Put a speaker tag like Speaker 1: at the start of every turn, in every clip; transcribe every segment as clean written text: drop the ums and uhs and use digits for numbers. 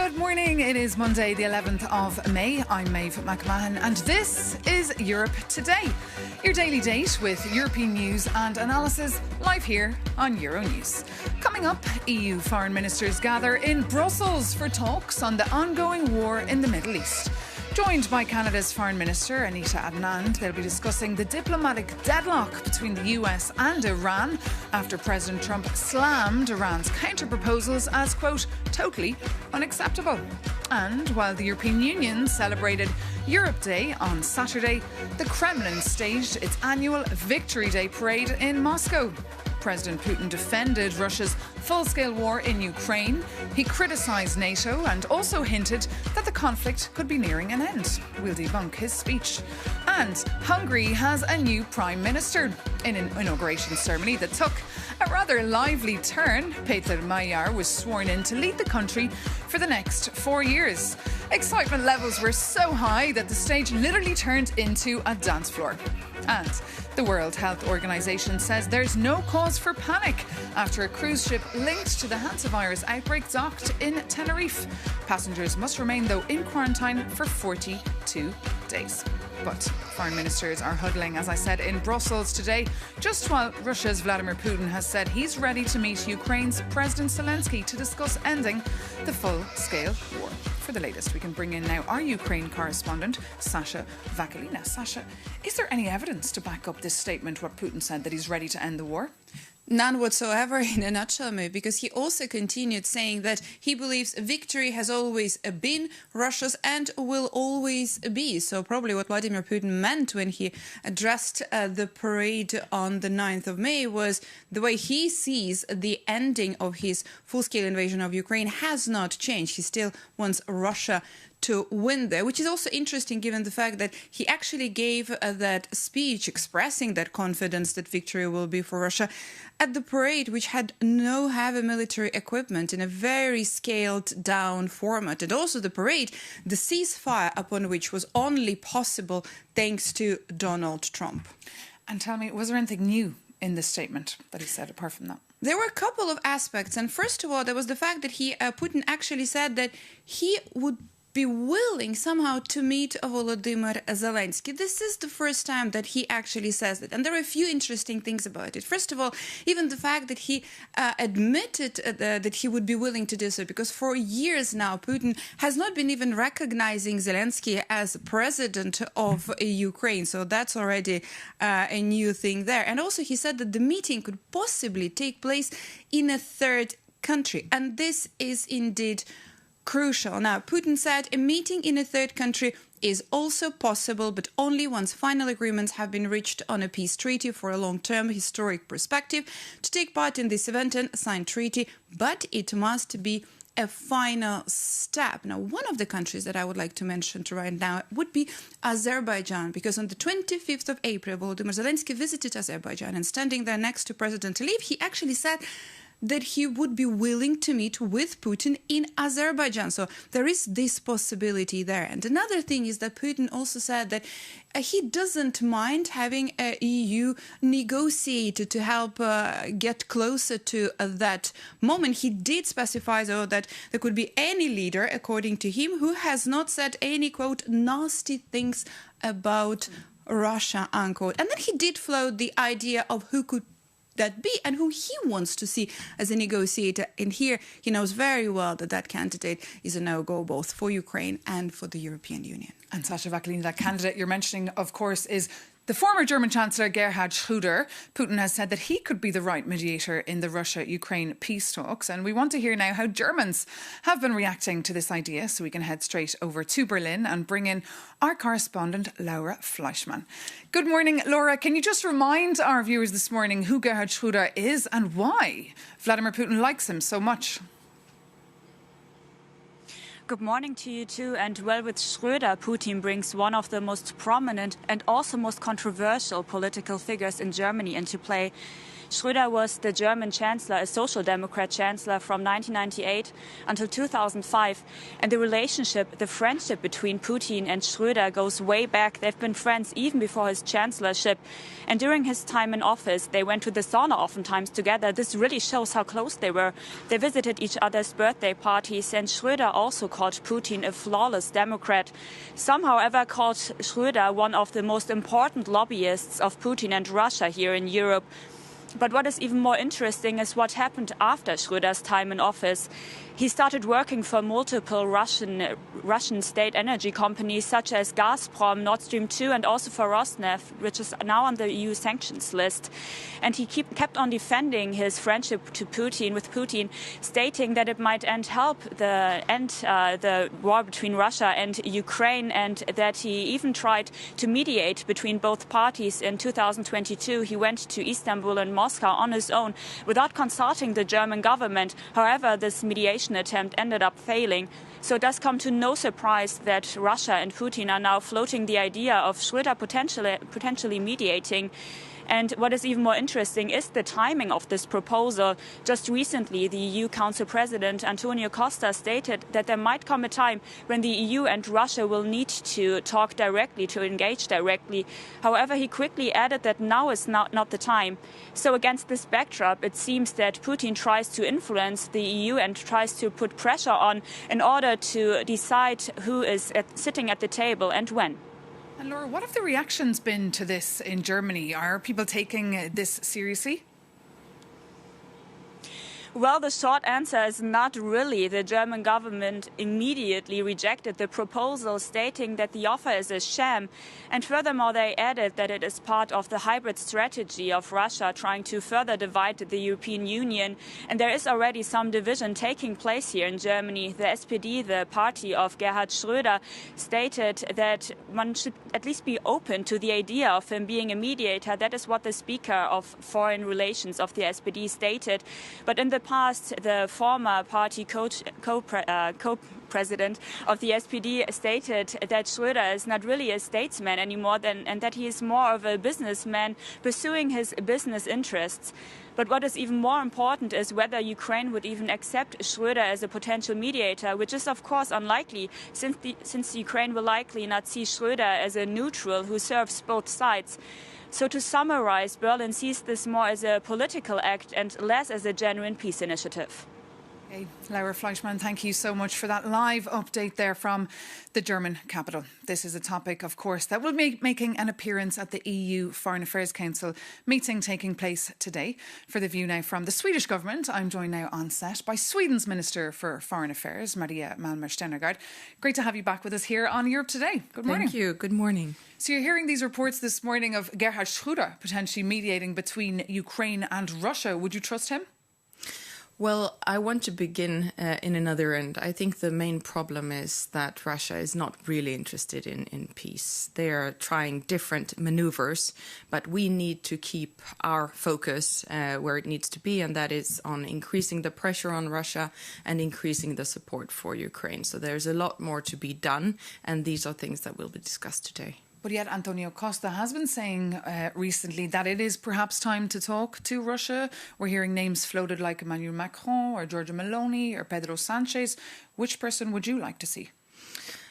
Speaker 1: Good morning. It is Monday, the 11th of May. I'm Maeve McMahon, and this is Europe Today, your daily date with European news and analysis live here on Euronews. Coming up, EU foreign ministers gather in Brussels for talks on the ongoing war in the Middle East. Joined by Canada's Foreign Minister, Anita Adnand, they'll be discussing the diplomatic deadlock between the US and Iran after President Trump slammed Iran's counter-proposals as, quote, totally unacceptable. And while the European Union celebrated Europe Day on Saturday, the Kremlin staged its annual Victory Day parade in Moscow. President Putin defended Russia's full-scale war in Ukraine. He criticised NATO and also hinted that the conflict could be nearing an end. We'll debunk his speech. And Hungary has a new Prime Minister. In an inauguration ceremony that took a rather lively turn, Péter Magyar was sworn in to lead the country for the next 4 years. Excitement levels were so high that the stage literally turned into a dance floor. And the World Health Organization says there's no cause for panic after a cruise ship linked to the hantavirus outbreak docked in Tenerife. Passengers must remain, though, in quarantine for 42 days. But foreign ministers are huddling, as I said, in Brussels today, just while Russia's Vladimir Putin has said he's ready to meet Ukraine's President Zelensky to discuss ending the full-scale war. For the latest, we can bring in now our Ukraine correspondent, Sasha Vakalina. Sasha, is there any evidence to back up this statement, what Putin said, that he's ready to end the war?
Speaker 2: None whatsoever, in a nutshell, May, because he also continued saying that he believes victory has always been Russia's and will always be. So probably what Vladimir Putin meant when he addressed the parade on the 9th of May was the way he sees the ending of his full-scale invasion of Ukraine has not changed. He still wants Russia to win there, which is also interesting given the fact that he actually gave that speech expressing that confidence that victory will be for Russia at the parade, which had no heavy military equipment in a very scaled down format. And also the parade, the ceasefire upon which was only possible thanks to Donald Trump.
Speaker 1: And tell me, was there anything new in this statement that he said apart from that?
Speaker 2: There were a couple of aspects. And first of all, there was the fact that Putin actually said that he would be willing somehow to meet Volodymyr Zelensky. This is the first time that he actually says that. And there are a few interesting things about it. First of all, even the fact that he admitted that he would be willing to do so, because for years now, Putin has not been even recognizing Zelensky as president of Ukraine. So that's already a new thing there. And also he said that the meeting could possibly take place in a third country. And this is indeed crucial. Now, Putin said a meeting in a third country is also possible, but only once final agreements have been reached on a peace treaty for a long-term historic perspective to take part in this event and sign treaty, but it must be a final step. Now, one of the countries that I would like to mention right now would be Azerbaijan, because on the 25th of April, Volodymyr Zelensky visited Azerbaijan, and standing there next to President Aliyev, he actually said that he would be willing to meet with Putin in Azerbaijan. So there is this possibility there. And another thing is that Putin also said that he doesn't mind having a EU negotiator to help get closer to that moment. He did specify, though, that there could be any leader, according to him, who has not said any, quote, nasty things about Russia, unquote. And then he did float the idea of who could that be and who he wants to see as a negotiator. And here he knows very well that that candidate is a no-go both for Ukraine and for the European Union.
Speaker 1: And Sasha Vakalina, that candidate you're mentioning, of course, is the former German Chancellor Gerhard Schröder. Putin has said that he could be the right mediator in the Russia-Ukraine peace talks. And we want to hear now how Germans have been reacting to this idea. So we can head straight over to Berlin and bring in our correspondent, Laura Fleischmann. Good morning, Laura. Can you just remind our viewers this morning who Gerhard Schröder is and why Vladimir Putin likes him so much?
Speaker 3: Good morning to you too. And well, with Schröder, Putin brings one of the most prominent and also most controversial political figures in Germany into play. Schröder was the German chancellor, a social democrat chancellor from 1998 until 2005. And the relationship, the friendship between Putin and Schröder goes way back. They've been friends even before his chancellorship. And during his time in office, they went to the sauna oftentimes together. This really shows how close they were. They visited each other's birthday parties, and Schröder also called Putin a flawless democrat. Some, however, called Schröder one of the most important lobbyists of Putin and Russia here in Europe. But what is even more interesting is what happened after Schröder's time in office. He started working for multiple Russian state energy companies such as Gazprom, Nord Stream 2, and also for Rosneft, which is now on the EU sanctions list. And he kept on defending his friendship with Putin, stating that it might end the war between Russia and Ukraine, and that he even tried to mediate between both parties. In 2022, he went to Istanbul and Moscow on his own without consulting the German government. However, this mediation attempt ended up failing. So it does come to no surprise that Russia and Putin are now floating the idea of Schröder potentially mediating. And what is even more interesting is the timing of this proposal. Just recently, the EU Council President Antonio Costa stated that there might come a time when the EU and Russia will need to talk directly, to engage directly. However, he quickly added that now is not the time. So against this backdrop, it seems that Putin tries to influence the EU and tries to put pressure on in order to decide who is sitting at the table and when.
Speaker 1: And Laura, what have the reactions been to this in Germany? Are people taking this seriously?
Speaker 3: Well, the short answer is not really. The German government immediately rejected the proposal, stating that the offer is a sham. And furthermore, they added that it is part of the hybrid strategy of Russia trying to further divide the European Union. And there is already some division taking place here in Germany. The SPD, the party of Gerhard Schröder, stated that one should at least be open to the idea of him being a mediator. That is what the Speaker of Foreign Relations of the SPD stated. But in the past, the former party co-president of the SPD stated that Schröder is not really a statesman anymore and that he is more of a businessman pursuing his business interests. But what is even more important is whether Ukraine would even accept Schröder as a potential mediator, which is of course unlikely, since Ukraine will likely not see Schröder as a neutral who serves both sides. So to summarize, Berlin sees this more as a political act and less as a genuine peace initiative.
Speaker 1: Okay, Laura Fleischmann, thank you so much for that live update there from the German capital. This is a topic, of course, that will be making an appearance at the EU Foreign Affairs Council meeting taking place today. For the view now from the Swedish government, I'm joined now on set by Sweden's Minister for Foreign Affairs, Maria Malmer Stenergaard. Great to have you back with us here on Europe Today. Good morning.
Speaker 4: Thank you. Good morning.
Speaker 1: So you're hearing these reports this morning of Gerhard Schröder potentially mediating between Ukraine and Russia. Would you trust him?
Speaker 4: Well, I want to begin in another end. I think the main problem is that Russia is not really interested in peace. They are trying different maneuvers, but we need to keep our focus where it needs to be, and that is on increasing the pressure on Russia and increasing the support for Ukraine. So there's a lot more to be done, and these are things that will be discussed today.
Speaker 1: But yet Antonio Costa has been saying recently that it is perhaps time to talk to Russia. We're hearing names floated like Emmanuel Macron or Giorgia Meloni or Pedro Sanchez. Which person would you like to see?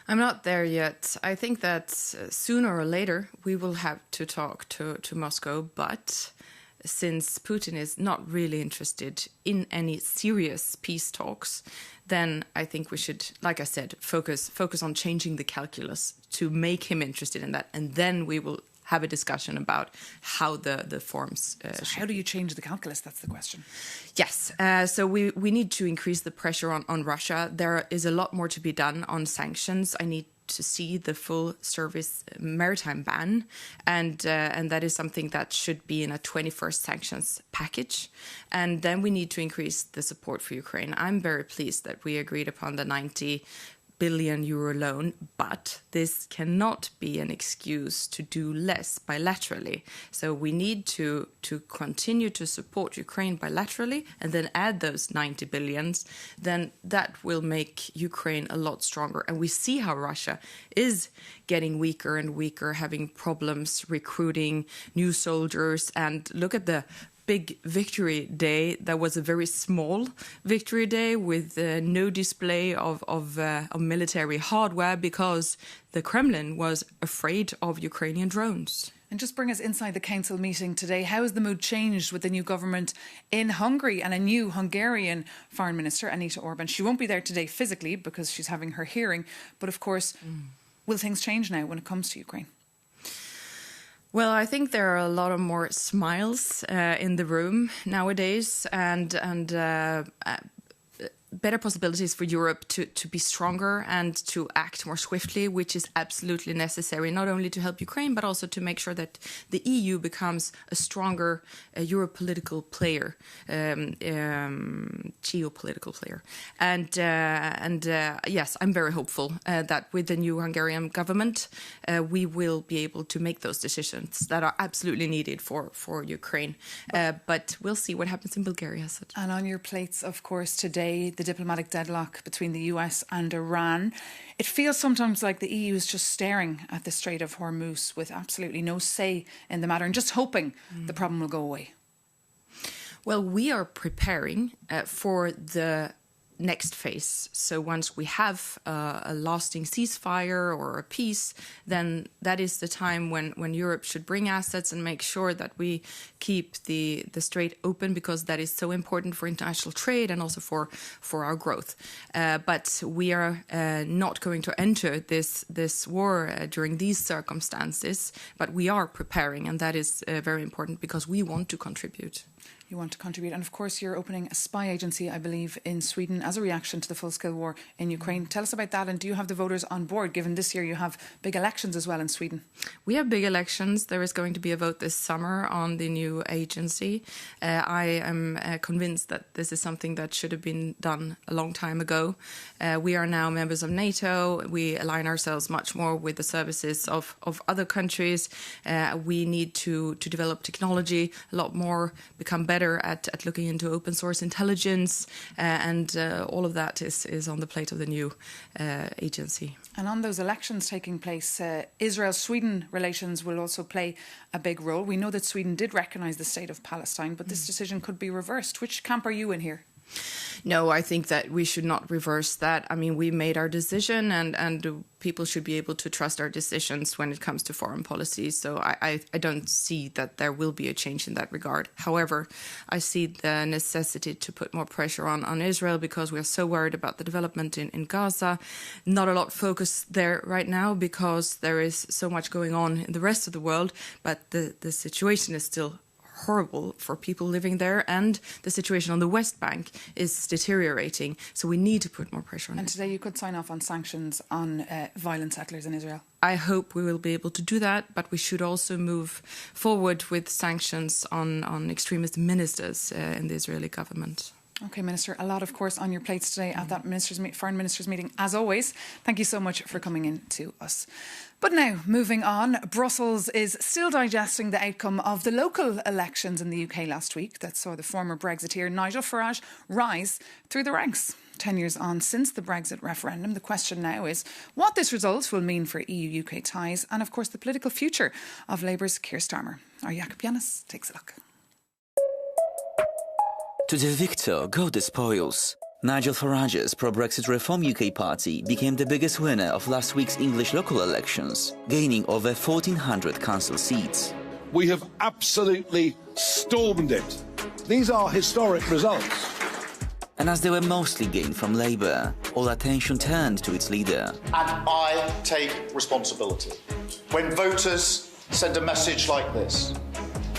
Speaker 4: I'm not there yet. I think that sooner or later we will have to talk to Moscow, but since Putin is not really interested in any serious peace talks, then I think we should, like I said, focus on changing the calculus to make him interested in that. And then we will have a discussion about how the forms...
Speaker 1: So how do you change the calculus? That's the question.
Speaker 4: Yes. So we need to increase the pressure on Russia. There is a lot more to be done on sanctions. I need to see the full service maritime ban, and that is something that should be in a 21st sanctions package. And then we need to increase the support for Ukraine. I'm very pleased that we agreed upon the 90 billion euro loan, but this cannot be an excuse to do less bilaterally. So we need to continue to support Ukraine bilaterally and then add those 90 billions. Then that will make Ukraine a lot stronger. And we see how Russia is getting weaker and weaker, having problems recruiting new soldiers. And look at the big victory day that was a very small victory day with no display of military hardware because the Kremlin was afraid of Ukrainian drones.
Speaker 1: And just bring us inside the council meeting today. How has the mood changed with the new government in Hungary and a new Hungarian foreign minister, Anita Orban? She won't be there today physically because she's having her hearing. But of course, will things change now when it comes to Ukraine?
Speaker 4: Well, I think there are a lot of more smiles in the room nowadays, and better possibilities for Europe to be stronger and to act more swiftly, which is absolutely necessary, not only to help Ukraine, but also to make sure that the EU becomes a stronger Europolitical player, geopolitical player. And yes, I'm very hopeful that with the new Hungarian government, we will be able to make those decisions that are absolutely needed for Ukraine. But we'll see what happens in Bulgaria.
Speaker 1: And on your plates, of course, today, the diplomatic deadlock between the US and Iran. It feels sometimes like the EU is just staring at the Strait of Hormuz with absolutely no say in the matter and just hoping the problem will go away.
Speaker 4: Well, we are preparing for the next phase. So once we have a lasting ceasefire or a peace, then that is the time when Europe should bring assets and make sure that we keep the strait open, because that is so important for international trade and also for our growth. But we are not going to enter this war during these circumstances, but we are preparing, and that is very important because we want to contribute.
Speaker 1: You want to contribute. And of course, you're opening a spy agency, I believe, in Sweden as a reaction to the full-scale war in Ukraine. Tell us about that. And do you have the voters on board, given this year you have big elections as well in Sweden?
Speaker 4: We have big elections. There is going to be a vote this summer on the new agency. I am convinced that this is something that should have been done a long time ago. We are now members of NATO. We align ourselves much more with the services of other countries. We need to develop technology a lot more, become better at looking into open source intelligence, and all of that is on the plate of the new agency.
Speaker 1: And on those elections taking place, Israel-Sweden relations will also play a big role. We know that Sweden did recognise the state of Palestine, but this decision could be reversed. Which camp are you in here?
Speaker 4: No, I think that we should not reverse that. I mean, we made our decision, and people should be able to trust our decisions when it comes to foreign policy. So I don't see that there will be a change in that regard. However, I see the necessity to put more pressure on Israel because we are so worried about the development in Gaza. Not a lot focus there right now because there is so much going on in the rest of the world, but the situation is still horrible for people living there, and the situation on the West Bank is deteriorating. So we need to put more pressure on it.
Speaker 1: And today you could sign off on sanctions on violent settlers in Israel.
Speaker 4: I hope we will be able to do that, but we should also move forward with sanctions on extremist ministers in the Israeli government.
Speaker 1: OK, Minister, a lot, of course, on your plates today at that foreign ministers meeting, as always. Thank you so much for coming in to us. But now, moving on, Brussels is still digesting the outcome of the local elections in the UK last week that saw the former Brexiteer Nigel Farage rise through the ranks. 10 years on since the Brexit referendum, the question now is what this result will mean for EU-UK ties and, of course, the political future of Labour's Keir Starmer. Our Jakob Janis takes a look.
Speaker 5: To the victor go the spoils. Nigel Farage's pro-Brexit Reform UK party became the biggest winner of last week's English local elections, gaining over 1,400 council seats.
Speaker 6: We have absolutely stormed it. These are historic results.
Speaker 5: And as they were mostly gained from Labour, all attention turned to its leader.
Speaker 7: And I take responsibility. When voters send a message like this,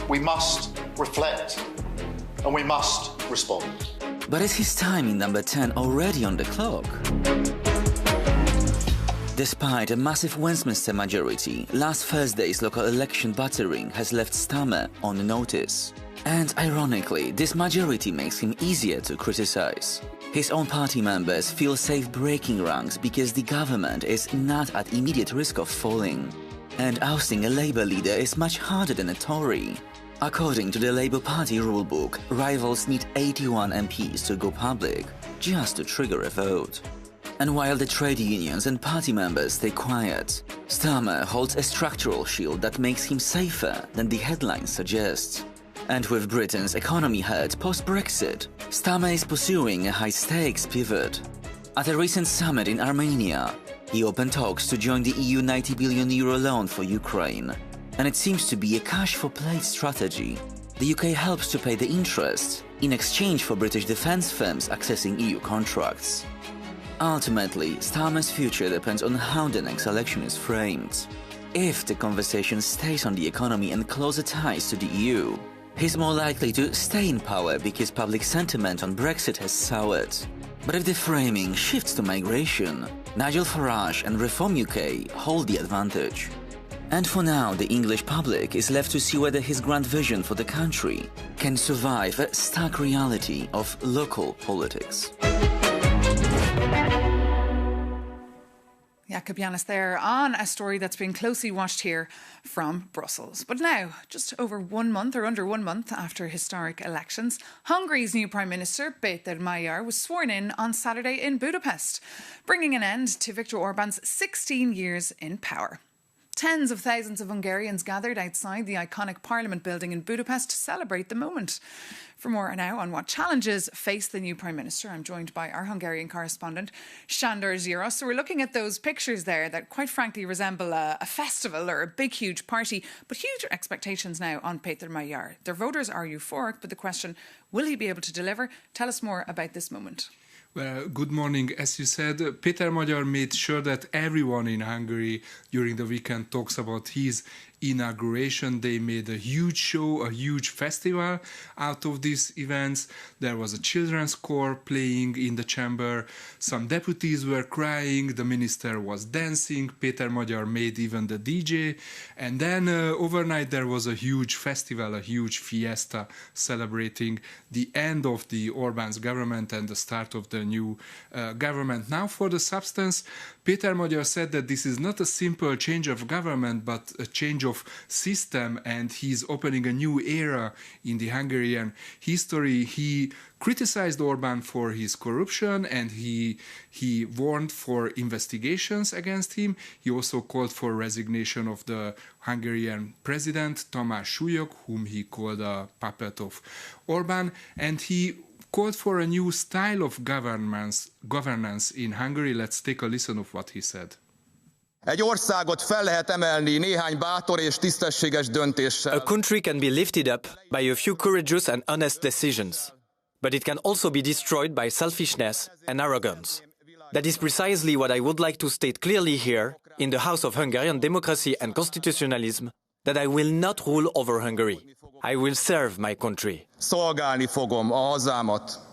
Speaker 7: we must reflect and we must respond.
Speaker 5: But is his time in number 10 already on the clock? Despite a massive Westminster majority, last Thursday's local election battering has left Starmer on notice. And ironically, this majority makes him easier to criticize. His own party members feel safe breaking ranks because the government is not at immediate risk of falling. And ousting a Labour leader is much harder than a Tory. According to the Labour Party rulebook, rivals need 81 MPs to go public, just to trigger a vote. And while the trade unions and party members stay quiet, Starmer holds a structural shield that makes him safer than the headlines suggest. And with Britain's economy hurt post-Brexit, Starmer is pursuing a high-stakes pivot. At a recent summit in Armenia, he opened talks to join the EU €90 billion loan for Ukraine. And it seems to be a cash-for-play strategy. The UK helps to pay the interest in exchange for British defence firms accessing EU contracts. Ultimately, Starmer's future depends on how the next election is framed. If the conversation stays on the economy and closer ties to the EU, he's more likely to stay in power because public sentiment on Brexit has soured. But if the framing shifts to migration, Nigel Farage and Reform UK hold the advantage. And for now, the English public is left to see whether his grand vision for the country can survive a stark reality of local politics.
Speaker 1: Jakub Janis there on a story that's been closely watched here from Brussels. But now, just over 1 month or under 1 month after historic elections, Hungary's new Prime Minister, Péter Magyar, was sworn in on Saturday in Budapest, bringing an end to Viktor Orbán's 16 years in power. Tens of thousands of Hungarians gathered outside the iconic Parliament building in Budapest to celebrate the moment. For more now on what challenges face the new Prime Minister, I'm joined by our Hungarian correspondent, Sándor Zsiros. So we're looking at those pictures there that quite frankly resemble a festival or a big, huge party, but huge expectations now on Péter Magyar. Their voters are euphoric, but the question, will he be able to deliver? Tell us more about this moment.
Speaker 8: Well, good morning. As you said, Péter Magyar made sure that everyone in Hungary during the weekend talks about his inauguration. They made a huge show, a huge festival out of these events. There was a children's choir playing in the chamber. Some deputies were crying. The minister was dancing. Péter Magyar made even the DJ. And then overnight there was a huge festival, a huge fiesta celebrating the end of the Orbán's government and the start of the new government. Now for the substance, Péter Magyar said that this is not a simple change of government, but a change of system, and he's opening a new era in the Hungarian history. He criticized Orbán for his corruption, and he warned for investigations against him. He also called for resignation of the Hungarian president, Tamás Súlyog, whom he called a puppet of Orbán, and he called for a new style of governance in Hungary. Let's take a listen of what he said.
Speaker 9: Egy országot fel lehet emelni néhány bátor és tisztességes döntéssel.
Speaker 10: A country can be lifted up by a few courageous and honest decisions, but it can also be destroyed by selfishness and arrogance. That is precisely what I would like to state clearly here in the House of Hungary on democracy and constitutionalism, that I will not rule over Hungary. I will serve my country.
Speaker 9: Szolgálni fogom a hazámat.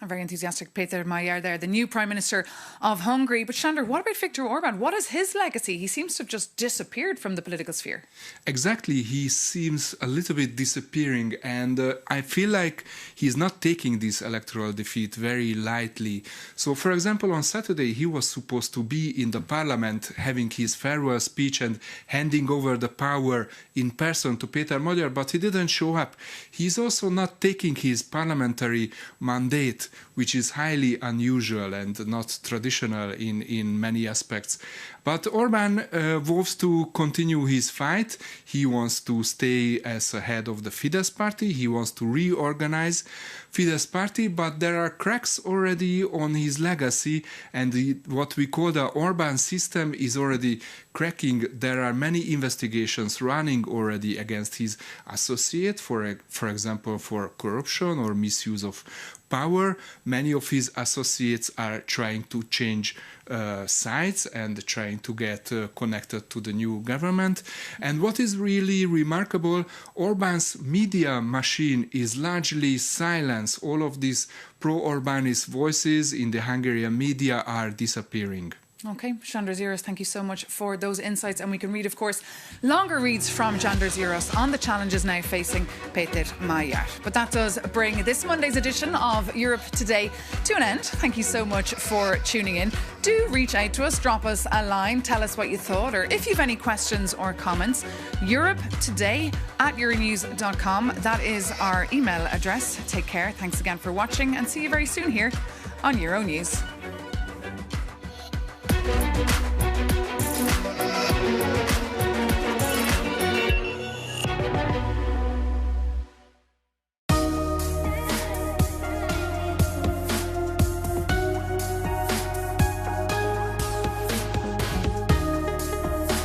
Speaker 1: A very enthusiastic Péter Magyar there, the new Prime Minister of Hungary. But Sándor, what about Viktor Orbán? What is his legacy? He seems to have just disappeared from the political sphere.
Speaker 8: Exactly. He seems a little bit disappearing, and I feel like he's not taking this electoral defeat very lightly. So, for example, on Saturday, he was supposed to be in the parliament having his farewell speech and handing over the power in person to Péter Magyar, but he didn't show up. He's also not taking his parliamentary mandate, which is highly unusual and not traditional in many aspects. But Orbán vows to continue his fight. He wants to stay as a head of the Fidesz party. He wants to reorganize Fidesz party, but there are cracks already on his legacy, and what we call the Orbán system is already cracking. There are many investigations running already against his associate, for example, for corruption or misuse of power. Many of his associates are trying to change sides and trying to get connected to the new government. And what is really remarkable, Orbán's media machine is largely silenced. All of these pro-Orbánist voices in the Hungarian media are disappearing.
Speaker 1: OK, Sándor Zsiros, thank you so much for those insights. And we can read, of course, longer reads from Sándor Zsiros on the challenges now facing Péter Magyar. But that does bring this Monday's edition of Europe Today to an end. Thank you so much for tuning in. Do reach out to us, drop us a line, tell us what you thought, or if you've any questions or comments, europetoday@euronews.com. That is our email address. Take care. Thanks again for watching, and see you very soon here on Euronews.